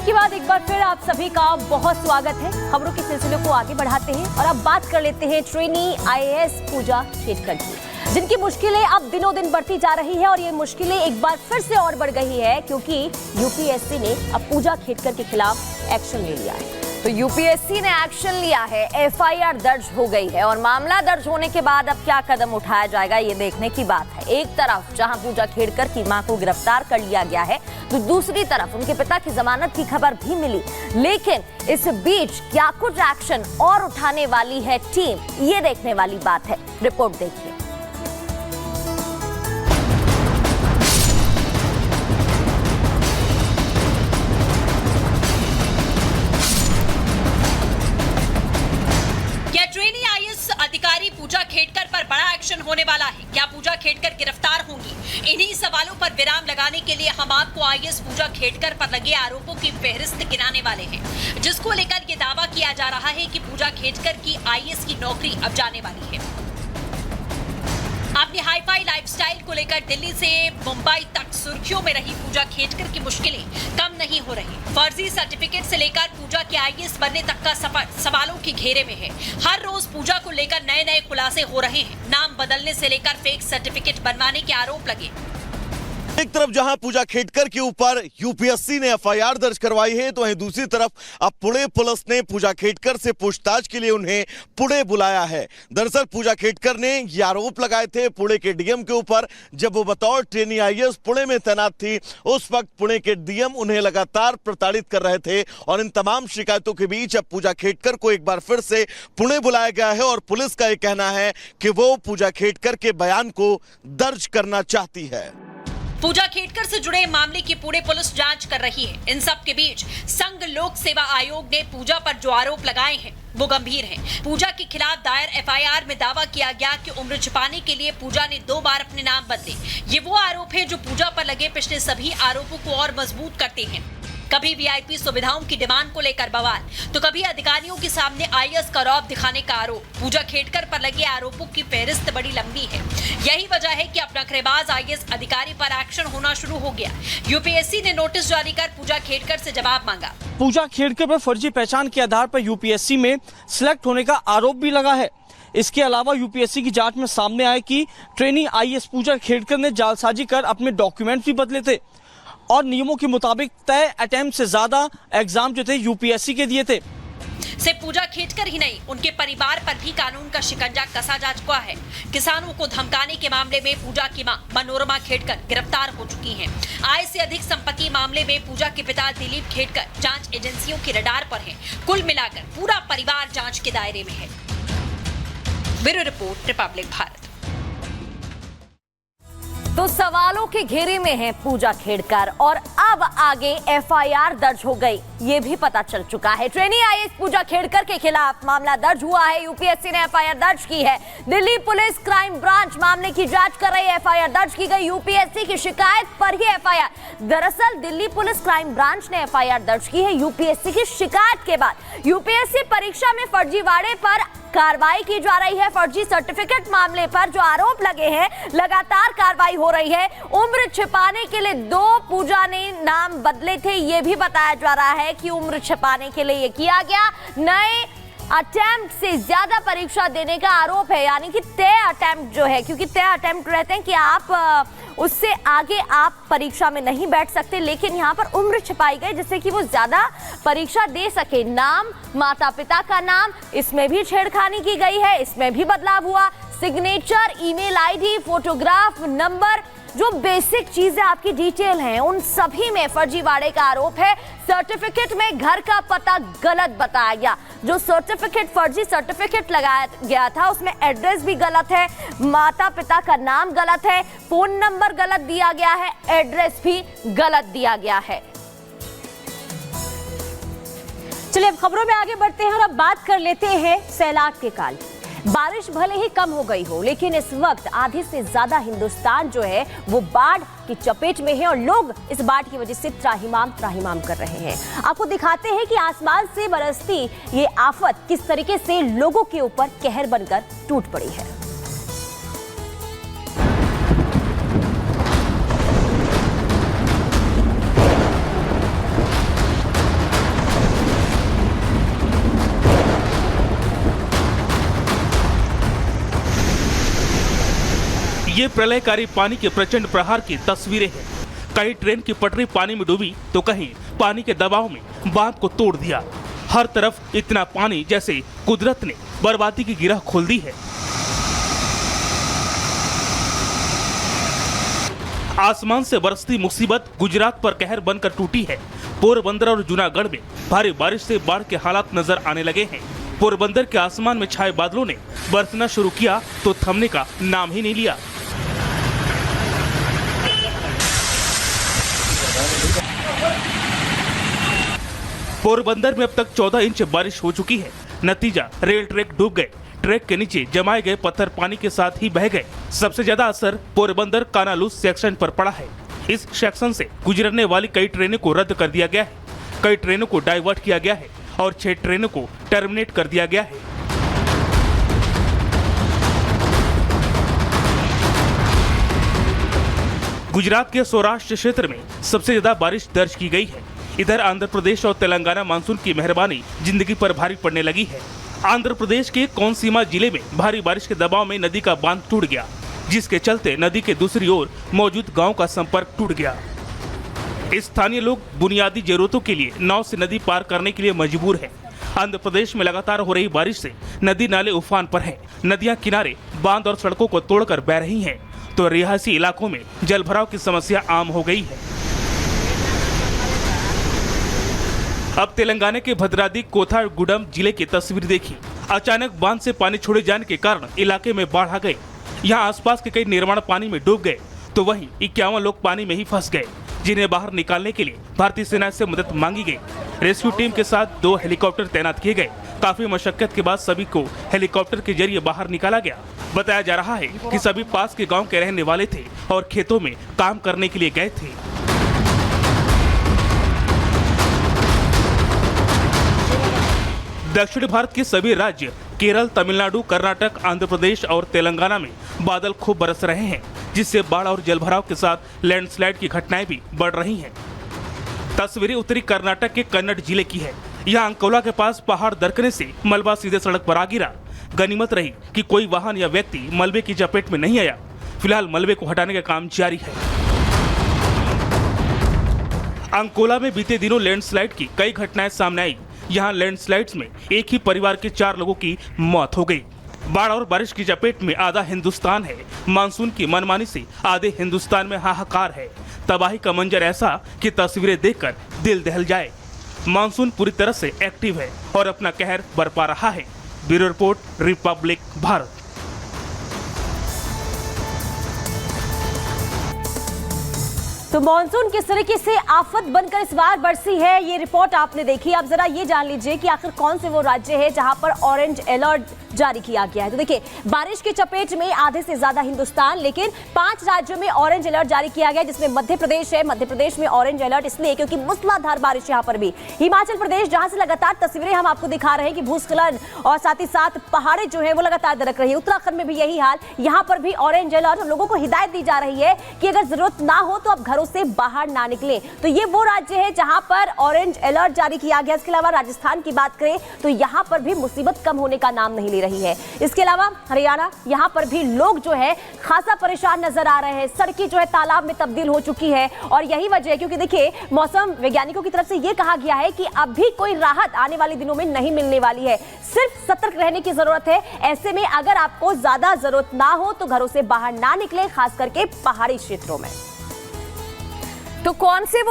Break के बाद एक बार फिर आप सभी का बहुत स्वागत है। खबरों के सिलसिले को आगे बढ़ाते हैं और अब बात कर लेते हैं ट्रेनी आईएएस पूजा खेडकर की, जिनकी मुश्किलें अब दिनों दिन बढ़ती जा रही है और ये मुश्किलें एक बार फिर से और बढ़ गई है क्योंकि यूपीएससी ने अब पूजा खेडकर के खिलाफ एक्शन ले लिया है। तो यूपीएससी ने एक्शन लिया है, एफआईआर दर्ज हो गई है और मामला दर्ज होने के बाद अब क्या कदम उठाया जाएगा ये देखने की बात है। एक तरफ जहां पूजा खेडकर की मां को गिरफ्तार कर लिया गया है तो दूसरी तरफ उनके पिता की जमानत की खबर भी मिली, लेकिन इस बीच क्या कुछ एक्शन और उठाने वाली है टीम, ये देखने वाली बात है। रिपोर्ट देखिए। अधिकारी पूजा खेडकर पर बड़ा एक्शन होने वाला है। क्या पूजा खेडकर गिरफ्तार होंगी? इन्हीं सवालों पर विराम लगाने के लिए हम आपको आईएएस पूजा खेडकर पर लगे आरोपों की फहरिस्त गिनाने वाले हैं, जिसको लेकर ये दावा किया जा रहा है कि पूजा खेडकर की आईएएस की नौकरी अब जाने वाली है। अपनी हाईफाई लाइफस्टाइल को लेकर दिल्ली से मुंबई तक सुर्खियों में रही पूजा खेडकर की मुश्किलें कम नहीं हो रही। फर्जी सर्टिफिकेट से लेकर पूजा के आईएएस बनने तक का सफर सवालों के घेरे में है। हर रोज पूजा को लेकर नए नए खुलासे हो रहे हैं। नाम बदलने से लेकर फेक सर्टिफिकेट बनवाने के आरोप लगे। एक तरफ जहां पूजा खेडकर के ऊपर यूपीएससी ने एफआईआर दर्ज करवाई है तो वहीं दूसरी तरफ अब पुणे पुलिस ने पूजा खेडकर से पूछताछ के लिए उन्हें पुणे बुलाया है। दरअसल पूजा खेडकर ने ये आरोप लगाए थे पुणे के डीएम के ऊपर। जब वो बतौर ट्रेनी आईएएस पुणे में तैनात थी उस वक्त पुणे के डीएम उन्हें लगातार प्रताड़ित कर रहे थे और इन तमाम शिकायतों के बीच अब पूजा खेडकर को एक बार फिर से पुणे बुलाया गया है और पुलिस का ये कहना है कि वो पूजा खेडकर के बयान को दर्ज करना चाहती है। पूजा खेडकर से जुड़े मामले की पुणे पुलिस जांच कर रही है। इन सब के बीच संघ लोक सेवा आयोग ने पूजा पर जो आरोप लगाए हैं वो गंभीर हैं। पूजा के खिलाफ दायर एफआईआर में दावा किया गया कि उम्र छिपाने के लिए पूजा ने 2 बार अपने नाम बदले। ये वो आरोप है जो पूजा पर लगे पिछले सभी आरोपों को और मजबूत करते हैं। कभी वीआईपी सुविधाओं की डिमांड को लेकर बवाल तो कभी अधिकारियों के सामने आईएएस का रौब दिखाने का आरोप। पूजा खेडकर पर लगे आरोपों की फहरिस्त बड़ी लंबी है। यही वजह है कि अब नखरेबाज आईएएस अधिकारी पर एक्शन होना शुरू हो गया। यूपीएससी ने नोटिस जारी कर पूजा खेडकर से जवाब मांगा। पूजा खेडकर पर फर्जी पहचान के आधार पर यूपीएससी में सिलेक्ट होने का आरोप भी लगा है। इसके अलावा यूपीएससी की जांच में सामने आया कि ट्रेनी आईएएस पूजा खेडकर ने जालसाजी कर अपने डॉक्यूमेंट भी बदले थे और नियमों के मुताबिक तय अटेम्प्ट से ज्यादा एग्जाम जो थे यूपीएससी के दिए थे। से पूजा खेडकर ही नहीं, उनके परिवार पर भी कानून का शिकंजा कसा जा चुका है। किसानों को धमकाने के मामले में पूजा की मां मनोरमा खेडकर गिरफ्तार हो चुकी हैं। आय से अधिक संपत्ति मामले में पूजा के पिता दिलीप खेडकर जांच एजेंसियों के रडार पर हैं। कुल मिलाकर पूरा परिवार जांच के दायरे में है। Bureau report, Republic Bharat. तो सवालों के घेरे में है पूजा खेडकर और अब आगे एफआईआर दर्ज हो गई, ये भी पता चल चुका है। ट्रेनी आईएएस पूजा खेडकर के खिलाफ मामला दर्ज हुआ है। यूपीएससी ने एफआईआर दर्ज की है। दिल्ली पुलिस क्राइम ब्रांच मामले की जांच कर रही है। एफआईआर दर्ज की गई यूपीएससी की शिकायत पर ही एफआईआर। दरअसल दिल्ली पुलिस क्राइम ब्रांच ने एफआईआर दर्ज की है यूपीएससी की शिकायत के बाद। यूपीएससी परीक्षा में फर्जीवाड़े पर कार्रवाई की जा रही है। फर्जी सर्टिफिकेट मामले पर जो आरोप लगे हैं लगातार कार्रवाई हो रही है। उम्र छिपाने के लिए 2 पूजा ने नाम बदले थे, ये भी बताया जा रहा है कि उम्र छिपाने के लिए ये किया गया। नए अटेम्प्ट से ज्यादा परीक्षा देने का आरोप है, यानी कि तय अटेम्प्ट जो है, क्योंकि तय अटेम्प्ट रहते हैं कि आप उससे आगे आप परीक्षा में नहीं बैठ सकते, लेकिन यहाँ पर उम्र छिपाई गई जिससे कि वो ज्यादा परीक्षा दे सके। नाम, माता पिता का नाम, इसमें भी छेड़खानी की गई है, इसमें भी बदलाव हुआ। Signature, email ID, photograph, number, जो बेसिक चीजें आपकी डिटेल हैं उन सभी में फर्जीवाड़े का आरोप है। सर्टिफिकेट में घर का पता गलत बताया गया। जो सर्टिफिकेट फर्जी सर्टिफिकेट लगाया गया था उसमें एड्रेस भी गलत है, माता पिता का नाम गलत है, फोन नंबर गलत दिया गया है, एड्रेस भी गलत दिया गया है। चलिए अब खबरों में आगे बढ़ते हैं और अब बात कर लेते हैं सैलाब के काल। बारिश भले ही कम हो गई हो लेकिन इस वक्त आधे से ज्यादा हिंदुस्तान जो है वो बाढ़ की चपेट में है और लोग इस बाढ़ की वजह से त्राहिमाम कर रहे हैं। आपको दिखाते हैं कि आसमान से बरसती ये आफत किस तरीके से लोगों के ऊपर कहर बनकर टूट पड़ी है। ये प्रलयकारी पानी के प्रचंड प्रहार की तस्वीरें हैं। कहीं ट्रेन की पटरी पानी में डूबी तो कहीं पानी के दबाव में बांध को तोड़ दिया। हर तरफ इतना पानी जैसे कुदरत ने बर्बादी की गिरह खोल दी है। आसमान से बरसती मुसीबत गुजरात पर कहर बनकर टूटी है। पोरबंदर और जूनागढ़ में भारी बारिश से बाढ़ के हालात नजर आने लगे हैं। पोरबंदर के आसमान में छाए बादलों ने बरसना शुरू किया तो थमने का नाम ही नहीं लिया। पोरबंदर में अब तक 14 इंच बारिश हो चुकी है। नतीजा, रेल ट्रैक डूब गए। ट्रैक के नीचे जमाए गए पत्थर पानी के साथ ही बह गए। सबसे ज्यादा असर पोरबंदर कानालूस सेक्शन पर पड़ा है। इस सेक्शन से गुजरने वाली कई ट्रेनों को रद्द कर दिया गया है, कई ट्रेनों को डाइवर्ट किया गया है और 6 ट्रेनों को टर्मिनेट कर दिया गया है। गुजरात के सौराष्ट्र क्षेत्र में सबसे ज्यादा बारिश दर्ज की गई है। इधर आंध्र प्रदेश और तेलंगाना मानसून की मेहरबानी जिंदगी पर भारी पड़ने लगी है। आंध्र प्रदेश के कोनसीमा जिले में भारी बारिश के दबाव में नदी का बांध टूट गया, जिसके चलते नदी के दूसरी ओर मौजूद गांव का संपर्क टूट गया। स्थानीय लोग बुनियादी जरूरतों के लिए नाव से नदी पार करने के लिए मजबूर हैं। आंध्र प्रदेश में लगातार हो रही बारिश से नदी नाले उफान पर हैं। नदियां किनारे बांध और सड़कों को तोड़कर बह रही हैं, तो रिहायशी इलाकों में जलभराव की समस्या आम हो गई है। अब तेलंगाना के भद्राद्री कोथागुडम जिले की तस्वीर देखी। अचानक बांध से पानी छोड़े जाने के कारण इलाके में बाढ़ आ गए। यहाँ आसपास के कई निर्माण पानी में डूब गए, तो वहीं 51 लोग पानी में ही फंस गए, जिन्हें बाहर निकालने के लिए भारतीय सेना से मदद मांगी गई। रेस्क्यू टीम के साथ 2 हेलीकॉप्टर तैनात किए गए। काफी मशक्कत के बाद सभी को हेलीकॉप्टर के जरिए बाहर निकाला गया। बताया जा रहा है कि सभी पास के गाँव के रहने वाले थे और खेतों में काम करने के लिए गए थे। दक्षिण भारत के सभी राज्य केरल, तमिलनाडु, कर्नाटक, आंध्र प्रदेश और तेलंगाना में बादल खूब बरस रहे हैं, जिससे बाढ़ और जलभराव के साथ लैंडस्लाइड की घटनाएं भी बढ़ रही हैं। तस्वीरें उत्तरी कर्नाटक के कन्नड़ जिले की है। यहाँ अंकोला के पास पहाड़ दरकने से मलबा सीधे सड़क पर आ गिरा। गनीमत रही कि कोई वाहन या व्यक्ति मलबे की चपेट में नहीं आया। फिलहाल मलबे को हटाने का काम जारी है। अंकोला में बीते दिनों लैंडस्लाइड की कई घटनाएं सामने आई। यहाँ लैंडस्लाइड्स में एक ही परिवार के 4 लोगों की मौत हो गई। बाढ़ और बारिश की चपेट में आधा हिंदुस्तान है। मानसून की मनमानी से आधे हिंदुस्तान में हाहाकार है। तबाही का मंजर ऐसा कि तस्वीरें देखकर दिल दहल जाए। मानसून पूरी तरह से एक्टिव है और अपना कहर बरपा रहा है। Bureau report, Republic Bharat. तो मानसून किस तरीके से आफत बनकर इस बार बरसी है, ये रिपोर्ट आपने देखी। अब जरा ये जान लीजिए कि आखिर कौन से वो राज्य है जहां पर ऑरेंज अलर्ट जारी किया गया है। तो देखिए, बारिश की चपेट में आधे से ज्यादा हिंदुस्तान, लेकिन 5 राज्यों में ऑरेंज अलर्ट जारी किया गया, जिसमें मध्य प्रदेश है। मध्य प्रदेश में ऑरेंज अलर्ट इसलिए क्योंकि मूसलाधार बारिश यहां पर भी। हिमाचल प्रदेश, जहां से लगातार तस्वीरें हम आपको दिखा रहे हैं कि भूस्खलन और साथ ही साथ पहाड़ें जो है वो लगातार दरक रही है। उत्तराखंड में भी यही हाल। यहां पर भी ऑरेंज अलर्ट। लोगों को हिदायत दी जा रही है कि अगर जरूरत ना हो तो आप घरों से बाहर ना निकलें। तो ये वो राज्य है जहां पर ऑरेंज अलर्ट जारी किया गया। इसके अलावा राजस्थान की बात करें तो यहां पर भी मुसीबत कम होने का नाम नहीं ले रही है। इसके अलावा हरियाणा, यहां पर भी लोग जो है खासा परेशान नजर आ रहे हैं। सड़कें जो है तालाब में तब्दील हो चुकी है और यही वजह है क्योंकि देखिए, मौसम वैज्ञानिकों की तरफ से यह कहा गया है कि अभी कोई राहत आने वाले दिनों में नहीं मिलने वाली है। सिर्फ सतर्क रहने की जरूरत है। ऐसे में अगर आपको ज्यादा जरूरत ना हो तो घरों से बाहर ना निकले, खास करके पहाड़ी क्षेत्रों में। तो कौन से वो